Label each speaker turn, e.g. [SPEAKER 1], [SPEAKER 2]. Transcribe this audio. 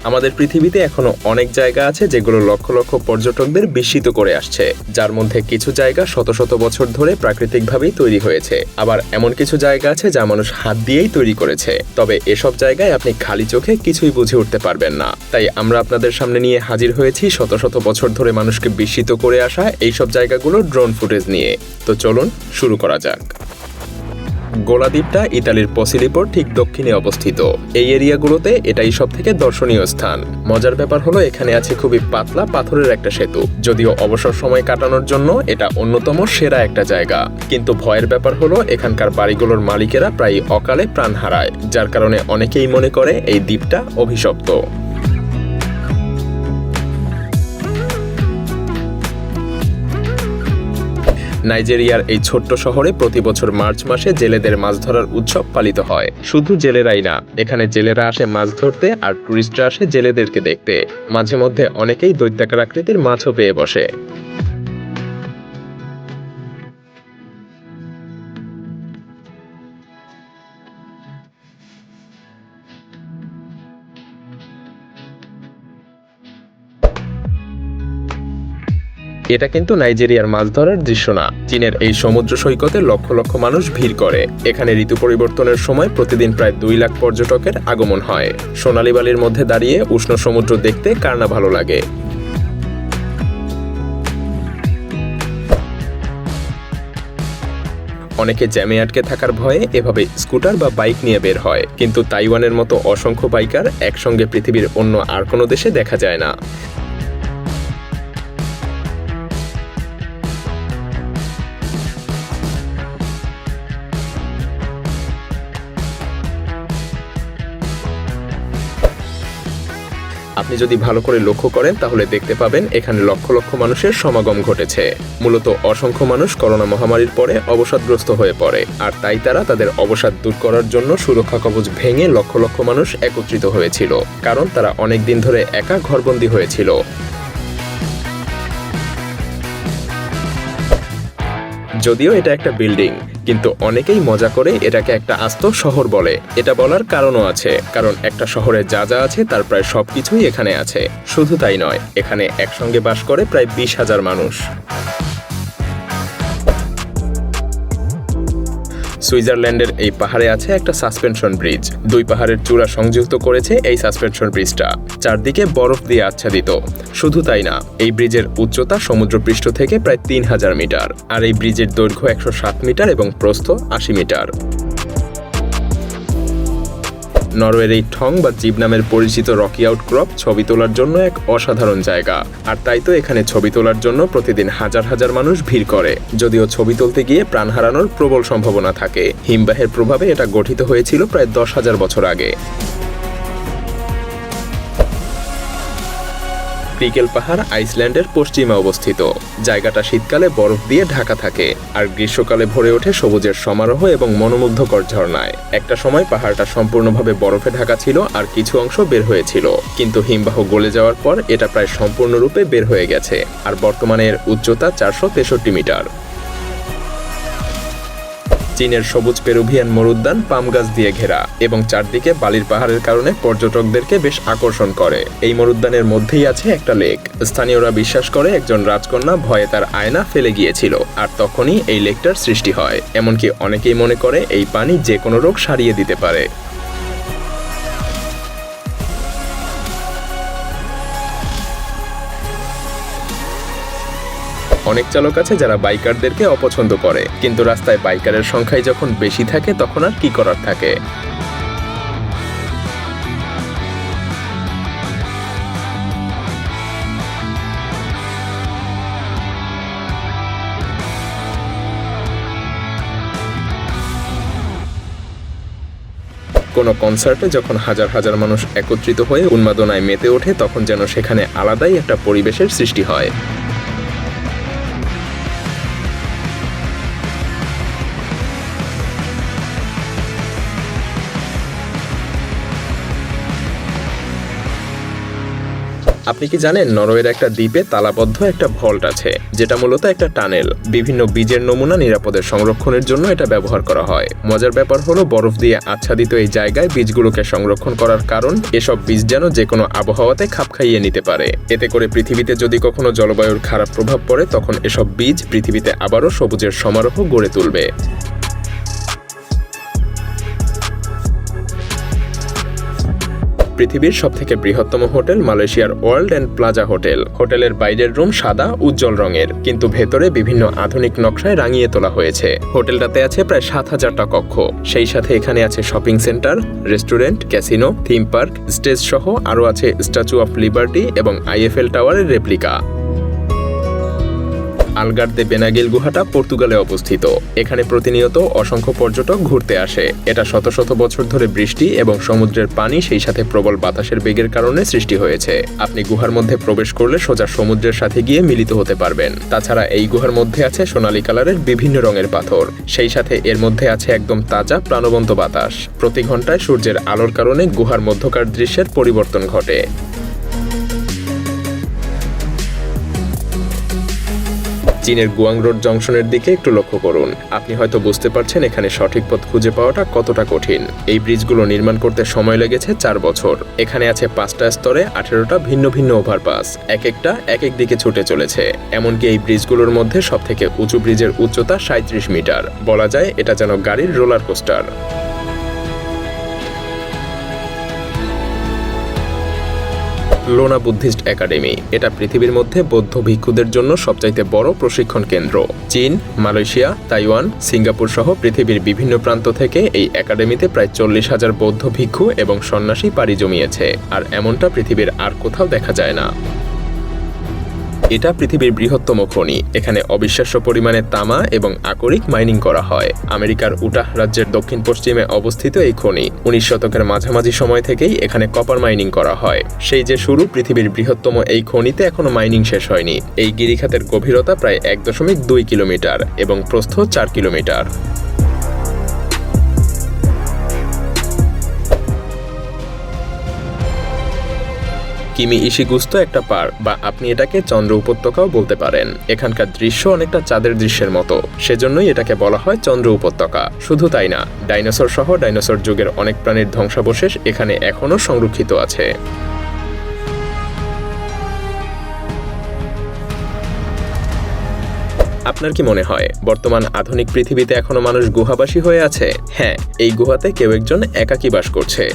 [SPEAKER 1] আমাদের পৃথিবীতে এখনো অনেক জায়গা আছে যেগুলো লক্ষ লক্ষ পর্যটকদের বিস্মিত করে আসছে, যার মধ্যে কিছু জায়গা শত শত বছর ধরে প্রাকৃতিকভাবেই তৈরি হয়েছে। আবার এমন কিছু জায়গা আছে যা মানুষ হাত দিয়েই তৈরি করেছে। তবে এসব জায়গায় আপনি খালি চোখে কিছুই বুঝে উঠতে পারবেন না। তাই আমরা আপনাদের সামনে নিয়ে হাজির হয়েছি শত শত বছর ধরে মানুষকে বিস্মিত করে আসা এইসব জায়গাগুলোর ড্রোন ফুটেজ নিয়ে। তো চলুন শুরু করা যাক। গোলা দ্বীপটা ইতালির পসিলিপোর ঠিক দক্ষিণে অবস্থিত। এই এরিয়াগুলোতে এটাই সব থেকে দর্শনীয় স্থান। মজার ব্যাপার হলো এখানে আছে খুবই পাতলা পাথরের একটা সেতু। যদিও অবসর সময় কাটানোর জন্য এটা অন্যতম সেরা একটা জায়গা, কিন্তু ভয়ের ব্যাপার হলো এখানকার বাড়িগুলোর মালিকেরা প্রায় অকালে প্রাণ হারায়, যার কারণে অনেকেই মনে করে এই দ্বীপটা অভিশপ্ত। নাইজেরিয়ার এই ছোট্ট শহরে প্রতি বছর মার্চ মাসে জেলেদের মাছ ধরার উৎসব পালিত হয়। শুধু জেলেরাই না, এখানে জেলেরা আসে মাছ ধরতে আর টুরিস্টরা আসে জেলেদেরকে দেখতে। মাঝে মধ্যে অনেকেই দৈত্যাকার আকৃতির মাছও পেয়ে বসে। এটা কিন্তু নাইজেরিয়ার মাছ ধরার দৃশ্য না। চীনের এই সমুদ্র সৈকতে লক্ষ লক্ষ মানুষ ভিড় করে। এখানে ঋতু পরিবর্তনের সময় প্রতিদিন প্রায় 2 লাখ পর্যটকের আগমন হয়। সোনালী বালির মধ্যে দাঁড়িয়ে উষ্ণ সমুদ্র দেখতে কার না ভালো লাগে। অনেকে জ্যামে আটকে থাকার ভয়ে এভাবে স্কুটার বা বাইক নিয়ে বের হয়, কিন্তু তাইওয়ানের মতো অসংখ্য বাইকার একসঙ্গে পৃথিবীর অন্য আর কোনো দেশে দেখা যায় না। আপনি যদি ভালো করে লক্ষ্য করেন তাহলে দেখতে পাবেন এখানে লক্ষ লক্ষ মানুষের সমাগম ঘটেছে। মূলত অসংখ্য মানুষ করোনা মহামারীর পরে অবসাদগ্রস্ত হয়ে পড়ে, আর তাই তারা তাদের অবসাদ দূর করার জন্য সুরক্ষা কবচ ভেঙে লক্ষ লক্ষ মানুষ একত্রিত হয়েছিল, কারণ তারা অনেক দিন ধরে একা ঘরবন্দি হয়েছিল। যদিও এটা একটা বিল্ডিং, কিন্তু অনেকেই মজা করে এটাকে একটা আস্ত শহর বলে। এটা বলার কারণও আছে, কারণ একটা শহরে যা যা আছে তার প্রায় সবকিছুই এখানে আছে। শুধু তাই নয়, এখানে একসঙ্গে বাস করে প্রায় 20,000 মানুষ। সুইজারল্যান্ডের এই পাহাড়ে আছে একটা সাসপেনশন ব্রিজ। 2 পাহাড়ের চূড়া সংযুক্ত করেছে এই সাসপেনশন ব্রিজটা, চারদিকে বরফ দিয়ে আচ্ছাদিত। শুধু তাই না, এই ব্রিজের উচ্চতা সমুদ্রপৃষ্ঠ থেকে প্রায় 3000 মিটার, আর এই ব্রিজের দৈর্ঘ্য 107 মিটার এবং প্রস্থ 80 মিটার। নরওয়ের এই ঠং বা জিব নামের পরিচিত রকি আউটক্রপ ছবি তোলার জন্য এক অসাধারণ জায়গা, আর তাই তো এখানে ছবি তোলার জন্য প্রতিদিন হাজার হাজার মানুষ ভিড় করে। যদিও ছবি তুলতে গিয়ে প্রাণ হারানোর প্রবল সম্ভাবনা থাকে। হিমবাহের প্রভাবে এটা গঠিত হয়েছিল প্রায় 10,000 বছর আগে। পিকেল পাহাড় আইসল্যান্ডের পশ্চিমে অবস্থিত। জায়গাটা শীতকালে বরফ দিয়ে ঢাকা থাকে, আর গ্রীষ্মকালে ভরে ওঠে সবুজের সমারোহ এবং মনোমুগ্ধকর ঝর্ণায়। একটা সময় পাহাড়টা সম্পূর্ণভাবে বরফে ঢাকা ছিল আর কিছু অংশ বের হয়েছিল, কিন্তু হিমবাহ গলে যাওয়ার পর এটা প্রায় সম্পূর্ণরূপে বের হয়ে গেছে, আর বর্তমানে এর উচ্চতা 463 মিটার। চীনের সবুজ পেরুভিয়ান মরুদ্যান পাম গাছ দিয়ে ঘেরা এবং চারদিকে বালির পাহাড়ের কারণে পর্যটকদেরকে বেশ আকর্ষণ করে। এই মরুদ্যানের মধ্যেই আছে একটা লেক। স্থানীয়রা বিশ্বাস করে একজন রাজকন্যা ভয়ে তার আয়না ফেলে গিয়েছিল, আর তখনই এই লেকটার সৃষ্টি হয়। এমনকি অনেকেই মনে করে এই পানি যে কোনো রোগ সারিয়ে দিতে পারে। অনেক চালক আছে যারা বাইকারদেরকে অপছন্দ করে, কিন্তু রাস্তায় বাইকারের সংখ্যাই যখন বেশি থাকে তখন আর কি করার থাকে। কোনো কনসার্টে যখন হাজার হাজার মানুষ একত্রিত হয়ে উন্মাদনায় মেতে ওঠে, তখন যেন সেখানে আলাদাই একটা পরিবেশের সৃষ্টি হয়। আপনি কি জানেন নরওয়ের একটা দ্বীপে তালাবদ্ধ একটা ভল্ট আছে, যেটা মূলত একটা টানেল। বিভিন্ন বীজের নমুনা নিরাপদে সংরক্ষণের জন্য এটা ব্যবহার করা হয়। মজার ব্যাপার হলো বরফ দিয়ে আচ্ছাদিত এই জায়গায় বীজগুলোকে সংরক্ষণ করার কারণ এসব বীজ যেন যে কোনো আবহাওয়াতে খাপ খাইয়ে নিতে পারে। এতে করে পৃথিবীতে যদি কখনো জলবায়ুর খারাপ প্রভাব পড়ে তখন এসব বীজ পৃথিবীতে আবারও সবুজের সমারোহ গড়ে তুলবে। পৃথিবীর সবথেকে বৃহত্তম হোটেল মালয়েশিয়ার ওয়ার্ল্ড অ্যান্ড প্লাজা হোটেল। হোটেলের বাইরের রুম সাদা উজ্জ্বল রঙের, কিন্তু ভেতরে বিভিন্ন আধুনিক নকশায় রাঙিয়ে তোলা হয়েছে। হোটেলটাতে আছে প্রায় ৭,০০০টা কক্ষ। সেই সাথে এখানে আছে shopping centre, restaurant, casino, theme park, stage সহ আরও আছে স্ট্যাচু অফ লিবার্টি এবং আইএফএল টাওয়ারের রেপ্লিকা। আলগার দে বেনাগিল গুহাটা পর্তুগালে অবস্থিত। এখানে প্রতিনিয়ত অসংখ্য পর্যটক ঘুরতে আসে। এটা শত শত বছর ধরে বৃষ্টি এবং সমুদ্রের পানি সেই সাথে প্রবল বাতাসের বেগের কারণে সৃষ্টি হয়েছে। আপনি গুহার মধ্যে প্রবেশ করলে সোজা সমুদ্রের সাথে গিয়ে মিলিত হতে পারবেন। তাছাড়া এই গুহার মধ্যে আছে সোনালী কালারের বিভিন্ন রঙের পাথর। সেই সাথে এর মধ্যে আছে একদম তাজা প্রাণবন্ত বাতাস। প্রতি ঘন্টায় সূর্যের আলোর কারণে গুহার মধ্যকার দৃশ্যের পরিবর্তন ঘটে। চীনের গুয়াং রোড জংশনের দিকে একটু লক্ষ্য করুন। আপনি হয়তো বুঝতে পারছেন এখানে সঠিক পথ খুঁজে পাওয়াটা কতটা কঠিন। এই ব্রিজগুলো নির্মাণ করতে সময় লেগেছে ৪ বছর। এখানে আছে ৫টা স্তরে ১৮টা ভিন্ন ভিন্ন ওভারপাস, এক একটা এক এক দিকে ছুটে চলেছে। এমনকি এই ব্রিজগুলোর মধ্যে সবথেকে উঁচু ব্রিজের উচ্চতা ৩৭ মিটার। বলা যায় এটা যেন গাড়ির রোলার কোস্টার। লোনা বুদ্ধিস্ট একাডেমি, এটা পৃথিবীর মধ্যে বৌদ্ধ ভিক্ষুদের জন্য সবচাইতে বড় প্রশিক্ষণ কেন্দ্র। চীন, মালয়েশিয়া, তাইওয়ান, সিঙ্গাপুর সহ পৃথিবীর বিভিন্ন প্রান্ত থেকে এই একাডেমিতে প্রায় ৪০,০০০ বৌদ্ধ ভিক্ষু এবং সন্ন্যাসী পাড়ি জমিয়েছে। আর এমনটা পৃথিবীর আর কোথাও দেখা যায় না। এটা পৃথিবীর বৃহত্তম খনি। এখানে অবিশ্বাস্য পরিমাণে তামা এবং আকরিক মাইনিং করা হয়। আমেরিকার উটাহ রাজ্যের দক্ষিণ পশ্চিমে অবস্থিত এই খনি ১৯ শতকের মাঝামাঝি সময় থেকেই এখানে কপার মাইনিং করা হয়। সেই যে শুরু পৃথিবীর বৃহত্তম এই খনিতে এখনো মাইনিং শেষ হয়নি। এই গিরিখাতের গভীরতা প্রায় ১.২ কিলোমিটার এবং প্রস্থ ৪ কিলোমিটার। কিমি ইশিগুস্তো একটা পার্ক, বা আপনি এটাকে চন্দ্র উপত্যকাও বলতে পারেন। এখানকার দৃশ্য অনেকটা চাঁদের দৃশ্যের মতো, সেজন্যই এটাকে বলা হয় চন্দ্র উপত্যকা। শুধু তাই না, ডাইনোসর সহ ডাইনোসর যুগের অনেক প্রাণীর ধ্বংসাবশেষ এখানে এখনও সংরক্ষিত আছে। আপনার কি মনে হয় বর্তমান আধুনিক পৃথিবীতে এখনো মানুষ গুহাবাসী হয়ে আছে? হ্যাঁ, এই গুহাতে কেউ একজন একাকী বাস করছে।